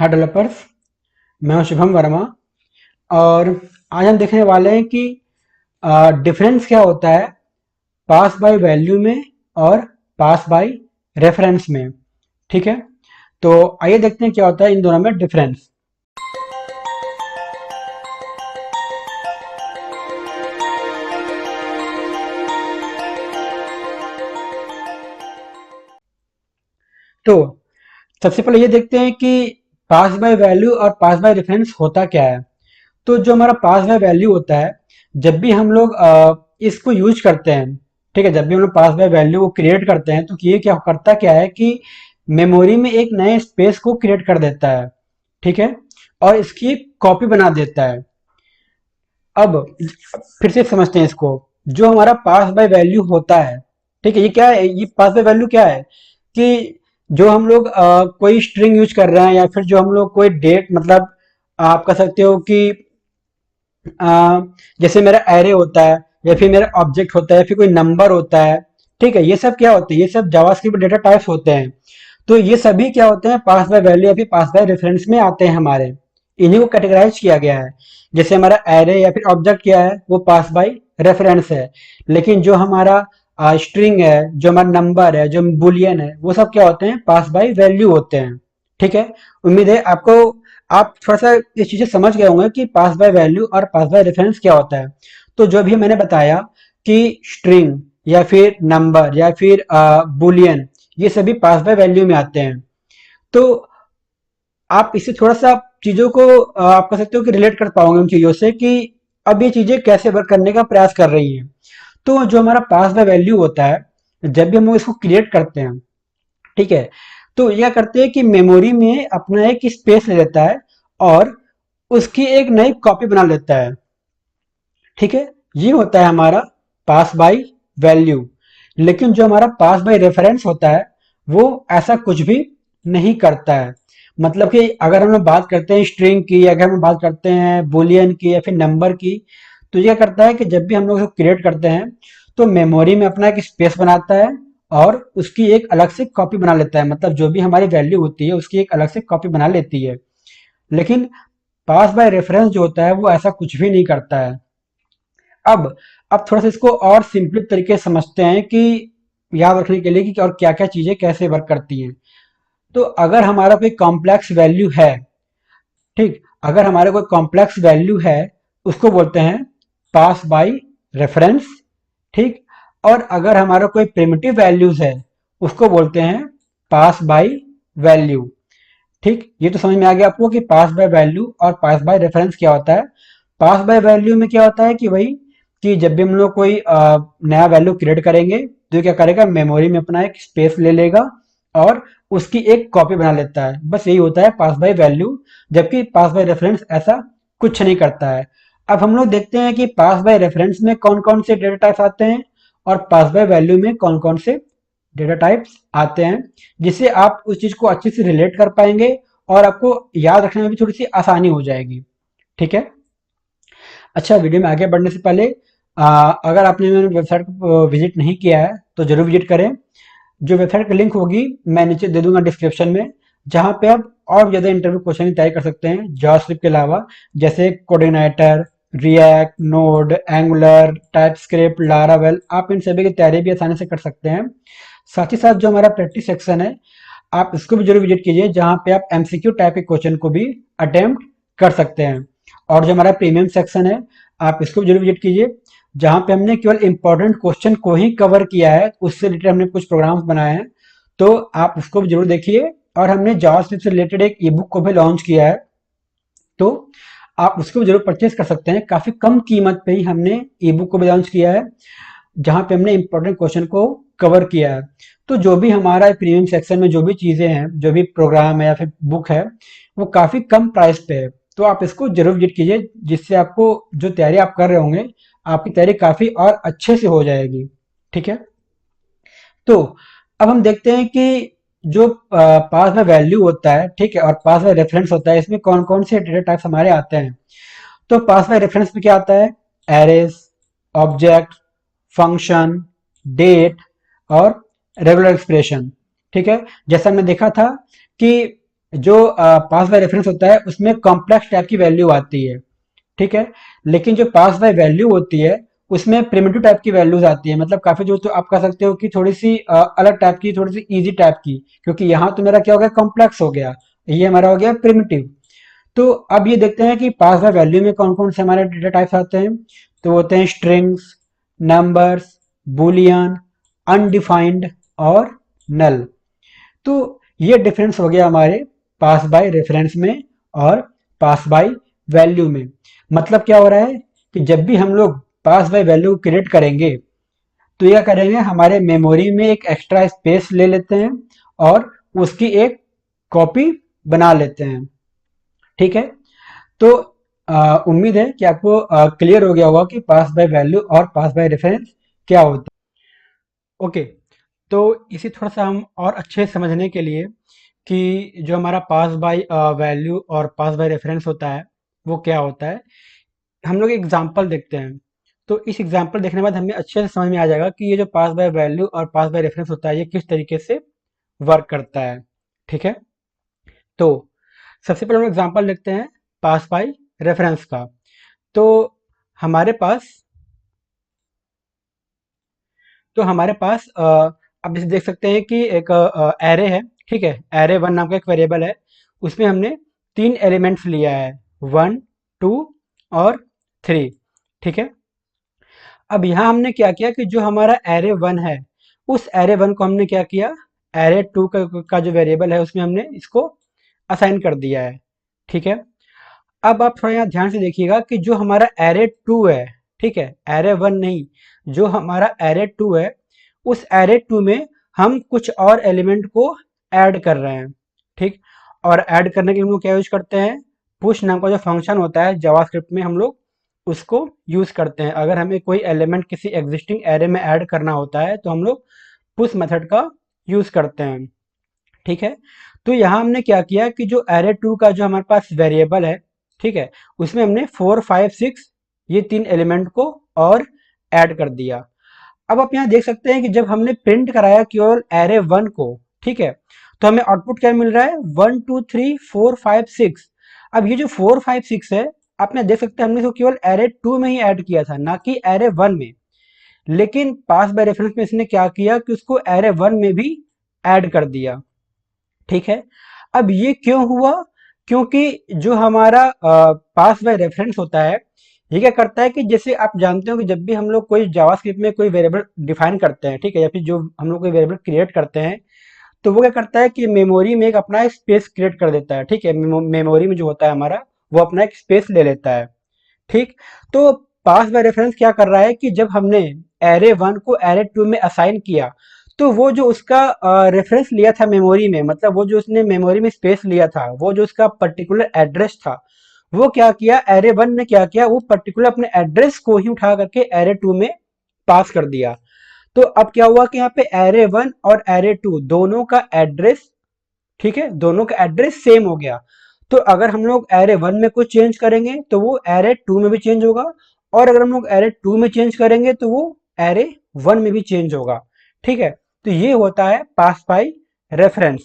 हाय developers, मैं हूं शुभम वर्मा। और आज हम देखने वाले हैं कि डिफरेंस क्या होता है पास बाय वैल्यू में और पास बाय रेफरेंस में। ठीक है, तो आइए देखते हैं क्या होता है इन दोनों में डिफरेंस। तो सबसे पहले ये देखते हैं कि पास बाय वैल्यू और पास बाय रेफरेंस होता क्या है। तो जो हमारा पास बाय वैल्यू होता है, जब भी हम लोग इसको यूज करते हैं, ठीक है, जब भी हम लोग पास बाय वैल्यू को क्रिएट करते हैं तो ये क्या करता क्या है कि मेमोरी में एक नए स्पेस को क्रिएट कर देता है। ठीक है, और इसकी एक कॉपी बना देता है। अब फिर से समझते हैं इसको। जो हमारा पास बाय वैल्यू होता है, ठीक है, ये क्या है, ये पास बाय वैल्यू क्या है कि जो हम लोग कोई स्ट्रिंग यूज कर रहे हैं या फिर जो हम लोग कोई डेट, मतलब आप कह सकते हो कि अ, जैसे मेरा एरे होता है या फिर मेरा ऑब्जेक्ट होता है या फिर कोई नंबर होता है। ठीक है, ये सब क्या होते हैं, ये सब जावास्क्रिप्ट डेटा टाइप्स होते हैं। तो ये सभी क्या होते हैं, पास बाय वैल्यू या फिर पास बाय रेफरेंस में आते हैं हमारे। इन्हीं को कैटेगराइज किया गया है। जैसे हमारा एरे या फिर ऑब्जेक्ट क्या है, वो पास बाय रेफरेंस है। लेकिन जो हमारा स्ट्रिंग है, जो हमारा नंबर है, जो बुलियन है, वो सब क्या होते हैं, पास बाय वैल्यू होते हैं। ठीक है, उम्मीद है आपको, आप थोड़ा सा ये चीजें समझ गए होंगे कि पास बाय वैल्यू और पास बाय रेफरेंस क्या होता है। तो जो भी मैंने बताया कि स्ट्रिंग या फिर नंबर या फिर बुलियन, ये सभी पास बाय वैल्यू में आते हैं। तो आप इससे थोड़ा सा चीजों को आप कह सकते हो कि रिलेट कर पाओगे उन चीजों से कि अब ये चीजें कैसे वर्क करने का प्रयास कर रही हैं। तो जो हमारा पास बाय वैल्यू होता है, जब भी हम लोग इसको क्रिएट करते हैं, ठीक है, तो यह करते हैं कि मेमोरी में अपना एक स्पेस ले लेता है और उसकी एक नई कॉपी बना लेता है। ठीक है, ये होता है हमारा पास बाय वैल्यू। लेकिन जो हमारा पास बाय रेफरेंस होता है, वो ऐसा कुछ भी नहीं करता है। मतलब कि अगर हम लोग बात करते हैं स्ट्रिंग की, अगर हम बात करते हैं बुलियन की या फिर नंबर की, तो ये करता है कि जब भी हम लोग इसको क्रिएट करते हैं तो मेमोरी में अपना एक स्पेस बनाता है और उसकी एक अलग से कॉपी बना लेता है। मतलब जो भी हमारी वैल्यू होती है उसकी एक अलग से कॉपी बना लेती है। लेकिन पास बाय रेफरेंस जो होता है वो ऐसा कुछ भी नहीं करता है। अब थोड़ा सा इसको और सिंपल तरीके से समझते हैं कि याद रखने के लिए कि और क्या क्या चीजें कैसे वर्क करती हैं। तो अगर हमारा कोई कॉम्प्लेक्स वैल्यू है, ठीक, अगर हमारा कोई कॉम्प्लेक्स वैल्यू है, उसको बोलते हैं पास बाय रेफरेंस। ठीक, और अगर हमारा कोई प्रिमिटिव वैल्यूज है, उसको बोलते हैं पास बाय वैल्यू। ठीक, ये तो समझ में आ गया आपको कि पास बाय वैल्यू और पास बाय रेफरेंस क्या होता है। पास बाय वैल्यू में क्या होता है कि भाई, कि जब भी हम लोग कोई नया वैल्यू क्रिएट करेंगे तो ये क्या करेगा, मेमोरी में अपना एक स्पेस ले लेगा और उसकी एक कॉपी बना लेता है। बस यही होता है पास बाय वैल्यू। जबकि पास बाय रेफरेंस ऐसा कुछ नहीं करता है। अब हम लोग देखते हैं कि पास बाय रेफरेंस में कौन कौन से डेटा टाइप्स आते हैं और पास बाय वैल्यू में कौन कौन से डेटा टाइप्स आते हैं, जिससे आप उस चीज को अच्छे से रिलेट कर पाएंगे और आपको याद रखने में भी थोड़ी सी आसानी हो जाएगी। ठीक है, अच्छा, वीडियो में आगे बढ़ने से पहले अगर आपने मेरे वेबसाइट को विजिट नहीं किया है तो जरूर विजिट करें। जो वेबसाइट की लिंक होगी मैं नीचे दे दूंगा डिस्क्रिप्शन में, जहां पे आप और भी ज्यादा इंटरव्यू क्वेश्चन की तैयारी कर सकते हैं जावास्क्रिप्ट के अलावा, जैसे coordinator, react, node, angular, TypeScript, Laravel. आप इन सभी की तैयारी भी आसानी से कर सकते हैं। साथ ही साथ जो हमारा प्रैक्टिस सेक्शन है, आप इसको भी जरूर विजिट कीजिए, जहां पे आप एमसीक्यू टाइप के क्वेश्चन को भी अटेम्प्ट कर सकते हैं। और जो हमारा प्रीमियम सेक्शन है, आप इसको भी जरूर विजिट कीजिए, जहां पे हमने केवल इंपॉर्टेंट क्वेश्चन को ही कवर किया है, उससे रिलेटेड हमने कुछ प्रोग्राम्स बनाए हैं। तो आप उसको भी जरूर देखिए। और हमने जावास्क्रिप्ट से रिलेटेड एक ई बुक को भी लॉन्च किया है, तो आप उसको भी जरूर परचेज कर सकते हैं। काफी कम कीमत पे ही हमने ई बुक को भी लॉन्च किया है, जहां पे हमने इंपॉर्टेंट क्वेश्चन को कवर किया है। तो जो भी हमारा प्रीमियम सेक्शन में जो भी चीजें हैं, जो भी प्रोग्राम है या फिर बुक है, वो काफी कम प्राइस पे है। तो आप इसको जरूर विजिट कीजिए, जिससे आपको जो तैयारी आप कर रहे होंगे, आपकी तैयारी काफी और अच्छे से हो जाएगी। ठीक है, तो अब हम देखते हैं कि जो पास में वैल्यू होता है, ठीक है, और पास में रेफरेंस होता है, इसमें कौन कौन से डेटा टाइप्स हमारे आते हैं। तो पास में रेफरेंस में क्या आता है, एरेज, ऑब्जेक्ट, फंक्शन, डेट और रेगुलर एक्सप्रेशन। ठीक है, जैसा हमने देखा था कि जो पास बाय रेफरेंस होता है उसमें कॉम्प्लेक्स टाइप की वैल्यू आती है, ठीक है। लेकिन जो पास बाय वैल्यू होती है उसमें प्रिमिटिव टाइप की वैल्यूज आती है, मतलब काफी जो तो आप कह सकते हो कि थोड़ी सी अलग टाइप की, थोड़ी सी इजी टाइप की, क्योंकि यहाँ तो मेरा क्या हो गया, कॉम्प्लेक्स हो गया, ये हमारा हो गया प्रिमिटिव। तो अब ये देखते हैं कि पास बाय वैल्यू में कौन कौन से हमारे डेटा टाइप्स आते हैं। तो होते हैं स्ट्रिंग्स, नंबर्स, बुलियन, अनडिफाइंड और नल। तो ये डिफरेंस हो गया हमारे पास बाय रेफरेंस में और पास बाय वैल्यू में। मतलब क्या हो रहा है कि जब भी हम लोग पास बाय वैल्यू क्रिएट करेंगे तो यह करेंगे, हमारे मेमोरी में एक एक्स्ट्रा स्पेस ले लेते हैं और उसकी एक कॉपी बना लेते हैं, ठीक है। तो उम्मीद है कि आपको क्लियर हो गया होगा कि पास बाय वैल्यू और पास बाय रेफरेंस क्या होता है। ओके, तो इसे थोड़ा सा हम और अच्छे से समझने के लिए कि जो हमारा पास बाय वैल्यू और पास बाय रेफरेंस होता है वो क्या होता है, हम लोग एग्जांपल देखते हैं। तो इस एग्जांपल देखने के बाद हमें अच्छे से समझ में आ जाएगा कि ये जो पास बाय वैल्यू और पास बाय रेफरेंस होता है ये किस तरीके से वर्क करता है, ठीक है। तो सबसे पहले हम एग्जांपल देखते हैं पास बाय रेफरेंस का। तो हमारे पास तो हमारे पास आप जैसे देख सकते हैं कि एक एरे है, ठीक है। एरे वन नाम का एक वेरिएबल है, उसमें हमने तीन एलिमेंट्स लिया है, वन, टू और थ्री, ठीक है। अब यहाँ हमने क्या किया कि जो हमारा एरे वन है उस एरे वन को हमने क्या किया, एरे टू का जो वेरिएबल है उसमें हमने इसको असाइन कर दिया है, ठीक है। अब आप थोड़ा यहाँ ध्यान से देखिएगा कि जो हमारा एरे टू है, ठीक है, एरे वन नहीं, जो हमारा एरे टू है उस एरे टू में हम कुछ और एलिमेंट को ऐड कर रहे हैं, ठीक। और ऐड करने के लिए हम लोग क्या यूज करते हैं, पुश नाम का जो फंक्शन होता है जावास्क्रिप्ट में हम लोग उसको यूज करते हैं। अगर हमें कोई एलिमेंट किसी एग्जिस्टिंग एरे में ऐड करना होता है तो हम लोग पुश मेथड का यूज करते हैं, ठीक है। तो यहाँ हमने क्या किया कि जो एरे टू का जो हमारे पास वेरिएबल है, ठीक है, उसमें हमने फोर फाइव सिक्स ये तीन एलिमेंट को और ऐड कर दिया। अब आप यहाँ देख सकते हैं कि जब हमने प्रिंट कराया केवल एरे वन को, ठीक है, तो हमें आउटपुट क्या मिल रहा है, one two three four five six. अब ये जो फोर फाइव सिक्स है, आपने देख सकते हैं हमने इसको केवल एरे टू में ही ऐड किया था, ना कि एरे वन में। लेकिन पास बाय रेफरेंस में इसने क्या किया कि उसको एरे वन में भी ऐड कर दिया, ठीक है। अब ये क्यों हुआ, क्योंकि जो हमारा पास बाय रेफरेंस होता है ये क्या करता है कि जैसे आप जानते हो कि जब भी हम लोग कोई जावास्क्रिप्ट में कोई वेरिएबल डिफाइन करते हैं, ठीक है, या फिर जो हम लोग कोई वेरिएबल क्रिएट करते हैं तो वो क्या करता है कि मेमोरी में एक अपना स्पेस क्रिएट कर देता है, ठीक है। मेमोरी में जो होता है हमारा वो अपना एक स्पेस ले लेता है, ठीक। तो पास बाय रेफरेंस क्या कर रहा है कि जब हमने एरे वन को एरे टू में असाइन किया तो वो जो उसका रेफरेंस लिया था मेमोरी में, मतलब वो जो उसने मेमोरी में स्पेस लिया था, वो जो उसका पर्टिकुलर एड्रेस था, वो क्या किया, एरे वन ने क्या किया, वो पर्टिकुलर अपने एड्रेस को ही उठा करके एरे टू में पास कर दिया। तो अब क्या हुआ कि यहाँ पे एरे वन और एरे टू दोनों का एड्रेस, ठीक है, दोनों का एड्रेस सेम हो गया। तो अगर हम लोग एरे वन में कुछ चेंज करेंगे तो वो एरे टू में भी चेंज होगा, और अगर हम लोग एरे टू में चेंज करेंगे तो वो एरे वन में भी चेंज होगा, ठीक है। तो ये होता है pass by reference.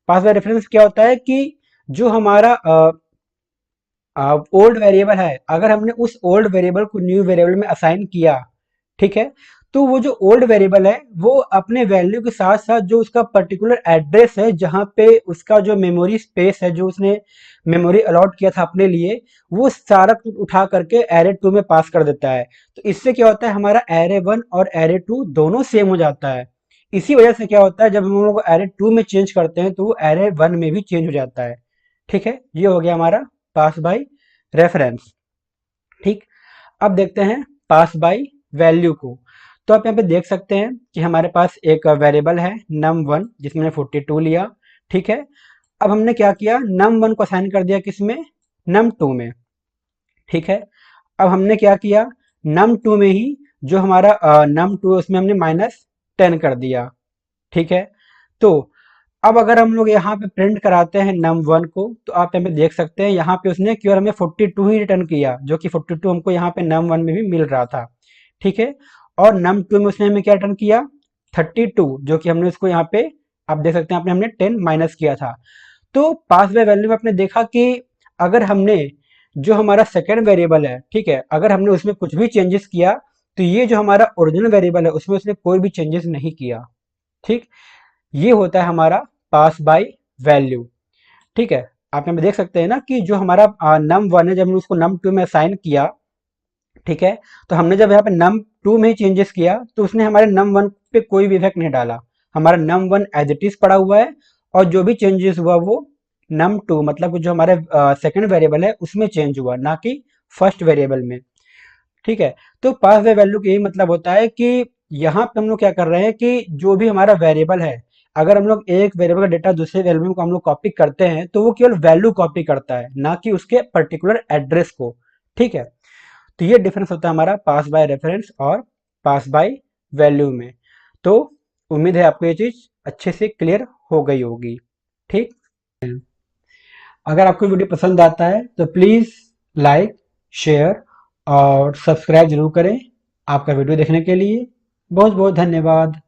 Pass by reference क्या होता है कि जो हमारा ओल्ड वेरिएबल है, अगर हमने उस ओल्ड वेरिएबल को न्यू वेरिएबल में असाइन किया, ठीक है, तो वो जो ओल्ड वेरिएबल है वो अपने वैल्यू के साथ साथ जो उसका पर्टिकुलर एड्रेस है जहां पे उसका जो मेमोरी स्पेस है जो उसने मेमोरी अलॉट किया था अपने लिए, वो सारा कुछ उठा करके एरे टू में पास कर देता है। तो इससे क्या होता है, हमारा एरे वन और एरे टू दोनों सेम हो जाता है। इसी वजह से क्या होता है, जब हम लोग एरे टू में चेंज करते हैं तो वो एरे वन में भी चेंज हो जाता है, ठीक है। ये हो गया हमारा पास बाय रेफरेंस, ठीक। अब देखते हैं पास बाय वैल्यू को। तो आप यहाँ पे देख सकते हैं कि हमारे पास एक वेरिएबल है नम वन जिसमें 42 लिया, ठीक है। अब हमने क्या किया, नम वन को असाइन कर दिया किसमें, नम टू में, ठीक है। अब हमने क्या किया, नम टू में ही जो हमारा नम टू है उसमें हमने -10 कर दिया, ठीक है। तो अब अगर हम लोग यहाँ पे प्रिंट कराते हैं नम वन को तो आप यहाँ पे देख सकते हैं यहाँ पे उसने केवल हमें 42 ही रिटर्न किया, जो कि 42 हमको यहाँ पे नम वन में भी मिल रहा था, ठीक है। और नम टू में उसने हमें क्या रिटर्न किया, 32, जो कि हमने उसको यहाँ पे आप देख सकते हैं आपने हमने 10 माइनस किया था। तो पास बाय वैल्यू में आपने देखा कि अगर हमने जो हमारा सेकेंड वेरिएबल है, ठीक है, अगर हमने उसमें कुछ भी चेंजेस किया तो ये जो हमारा ओरिजिनल वेरिएबल है उसमें उसने कोई भी चेंजेस नहीं किया। ठीक, ये होता है हमारा पास बाय वैल्यू। ठीक है, आप यहाँ पे देख सकते हैं ना कि जो हमारा नम वन है, जब हमने उसको नम टू में असाइन किया, ठीक है, तो हमने जब यहाँ पे नम टू में चेंजेस किया तो उसने हमारे नम वन पे कोई भी इफेक्ट नहीं डाला। हमारा नम वन एज इट इज पड़ा हुआ है, और जो भी चेंजेस हुआ वो नम टू मतलब जो हमारे सेकंड वेरिएबल है उसमें चेंज हुआ, ना कि फर्स्ट वेरिएबल में। ठीक है, तो पास बाय वैल्यू का यही मतलब होता है कि यहाँ पे हम लोग क्या कर रहे हैं कि जो भी हमारा वेरिएबल है, अगर हम लोग एक वेरिएबल का डेटा दूसरे वेरिएबल को हम लोग कॉपी करते हैं तो वो केवल वैल्यू कॉपी करता है, ना कि उसके पर्टिकुलर एड्रेस को। ठीक है, तो ये डिफरेंस होता है हमारा पास बाय रेफरेंस और पास बाय वैल्यू में। तो उम्मीद है आपको ये चीज अच्छे से क्लियर हो गई होगी। ठीक, अगर आपको वीडियो पसंद आता है तो प्लीज लाइक, शेयर और सब्सक्राइब जरूर करें। आपका वीडियो देखने के लिए बहुत बहुत धन्यवाद।